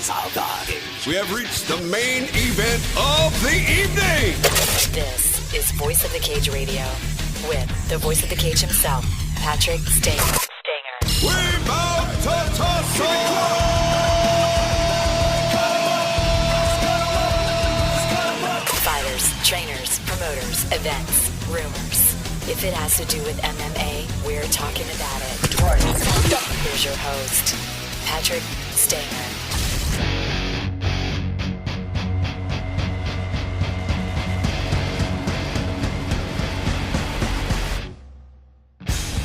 We have reached the main event of the evening. This is Voice of the Cage Radio with the voice of the cage himself, Patrick Stanger. We're about to tussle. Fighters, trainers, promoters, events, rumors. If it has to do with MMA, we're talking about it. Here's your host, Patrick Stanger.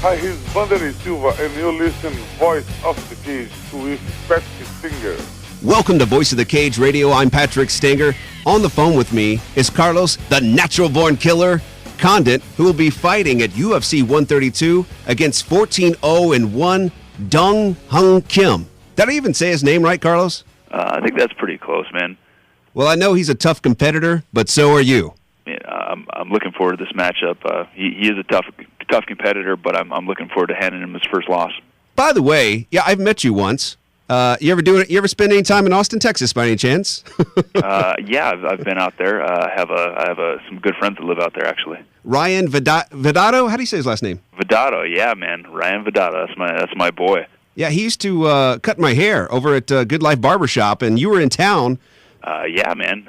Hi, here's Vanderlei Silva, and you listen Voice of the Cage with Patrick Stanger. Welcome to Voice of the Cage Radio. I'm Patrick Stanger. On the phone with me is Calos, the natural-born killer, Condit, who will be fighting at UFC 132 against 14-0-1 Dong Hung Kim. Did I even say his name right, Calos? I think that's pretty close, man. Well, I know he's a tough competitor, but so are you. Yeah, I'm looking forward to this matchup. He is a tough competitor, but I'm looking forward to handing him his first loss. By the way, yeah, I've met you once. You ever spend any time in Austin, Texas, by any chance? Yeah, I've been out there. I have some good friends that live out there, actually. Ryan Vedato? How do you say his last name? Vedato, yeah, man. Ryan Vedato. That's my boy. Yeah, he used to cut my hair over at Good Life Barbershop, and you were in town. Yeah, man.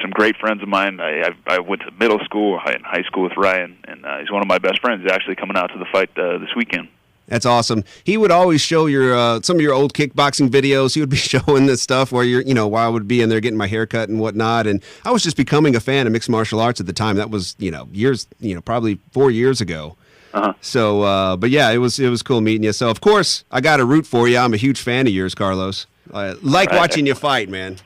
Some great friends of mine. I went to middle school and high school with Ryan, and he's one of my best friends. He's actually coming out to the fight this weekend. That's awesome. He would always show your some of your old kickboxing videos. He would be showing this stuff where while I would be in there getting my hair cut and whatnot. And I was just becoming a fan of mixed martial arts at the time. That was years, probably 4 years ago. Uh-huh. So, but yeah, it was cool meeting you. So of course I got to root for you. I'm a huge fan of yours, Calos. I like watching you fight, man.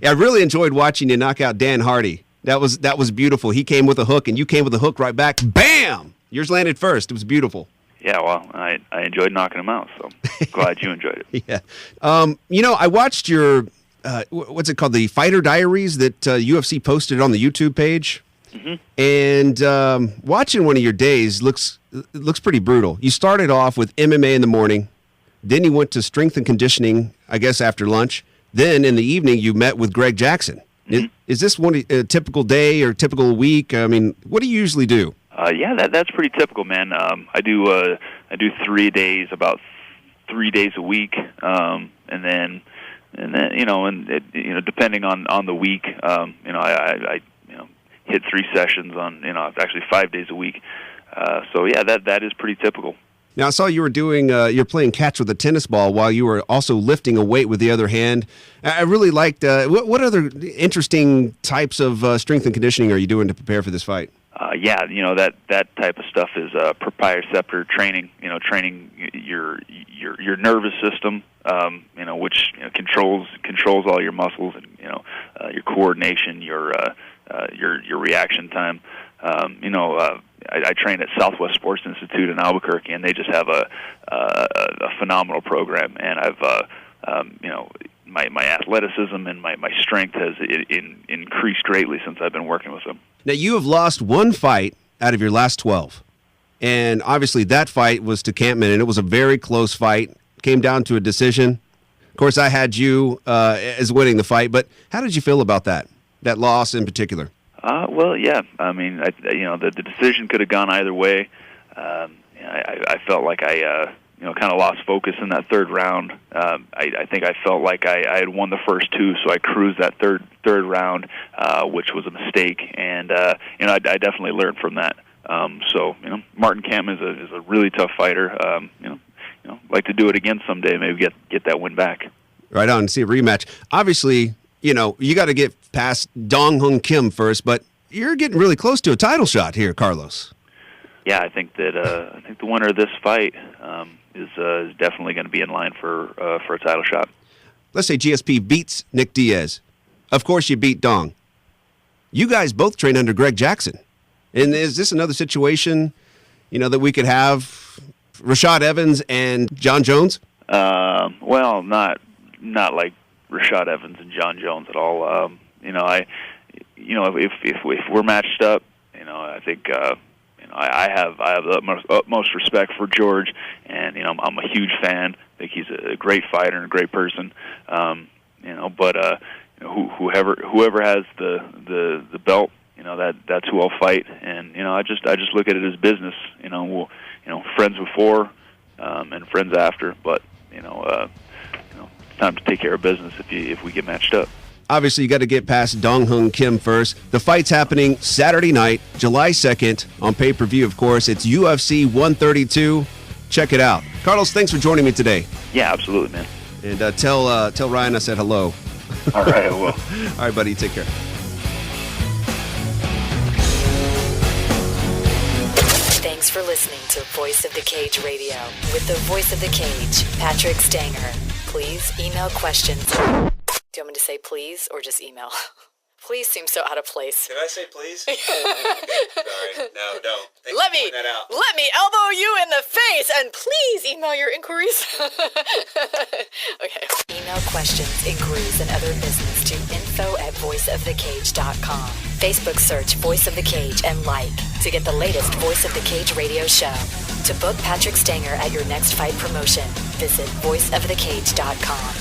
Yeah, I really enjoyed watching you knock out Dan Hardy. That was beautiful. He came with a hook, and you came with a hook right back. Bam! Yours landed first. It was beautiful. Yeah, well, I enjoyed knocking him out, so glad you enjoyed it. Yeah. I watched your, what's it called, the Fighter Diaries that UFC posted on the YouTube page. Mm-hmm. And watching one of your days looks pretty brutal. You started off with MMA in the morning. Then you went to strength and conditioning, I guess, after lunch. Then in the evening, you met with Greg Jackson. Mm-hmm. Is this a typical day or typical week? I mean, what do you usually do? Yeah, that's pretty typical, man. I do 3 days, about 3 days a week, and then depending on the week, I hit 3 sessions on actually 5 days a week. So yeah, that is pretty typical. Now, I saw you were you're playing catch with a tennis ball while you were also lifting a weight with the other hand. I really liked, what other interesting types of strength and conditioning are you doing to prepare for this fight? Yeah, that type of stuff is proprioceptor training. Training your nervous system, which controls all your muscles and your coordination, your reaction time. I train at Southwest Sports Institute in Albuquerque, and they just have a phenomenal program. And I've my athleticism and my strength has increased greatly since I've been working with them. Now, you have lost one fight out of your last 12. And obviously that fight was to Campman, and it was a very close fight. Came down to a decision. Of course, I had you as winning the fight, but how did you feel about that loss in particular? Well, yeah. I mean, the decision could have gone either way. I felt like I kind of lost focus in that third round. I think I felt like I had won the first 2, so I cruised that third round, which was a mistake. And I definitely learned from that. So Martin Campman is a really tough fighter. Like to do it again someday, maybe get that win back. Right on. See a rematch. Obviously, you got to get past Dong Hung Kim first, but you're getting really close to a title shot here, Calos. Yeah, I think that the winner of this fight is definitely going to be in line for a title shot. Let's say GSP beats Nick Diaz. Of course, you beat Dong. You guys both train under Greg Jackson. And is this another situation, that we could have Rashad Evans and John Jones? Well, not like Rashad Evans and John Jones at all. If we're matched up, I think I have the utmost respect for George, and I'm a huge fan. I think he's a great fighter and a great person. But whoever has the belt, that's who I'll fight. And I just look at it as business. We'll, friends before and friends after, but it's time to take care of business if we get matched up. Obviously, you got to get past Dong Hyun Kim first. The fight's happening Saturday night, July 2nd, on pay-per-view, of course. It's UFC 132. Check it out. Carlos, thanks for joining me today. Yeah, absolutely, man. And tell Ryan I said hello. All right, I will. All right, buddy. Take care. Thanks for listening to Voice of the Cage Radio with the Voice of the Cage, Patrick Stanger. Please email questions. Do you want me to say please or just email? Please seems so out of place. Did I say please? Sorry. No, don't. Let me elbow you in the face and please email your inquiries. Okay. Email questions, inquiries, and other business to info@voiceofthecage.com. Facebook search Voice of the Cage and like to get the latest Voice of the Cage radio show. To book Patrick Stanger at your next fight promotion, visit voiceofthecage.com.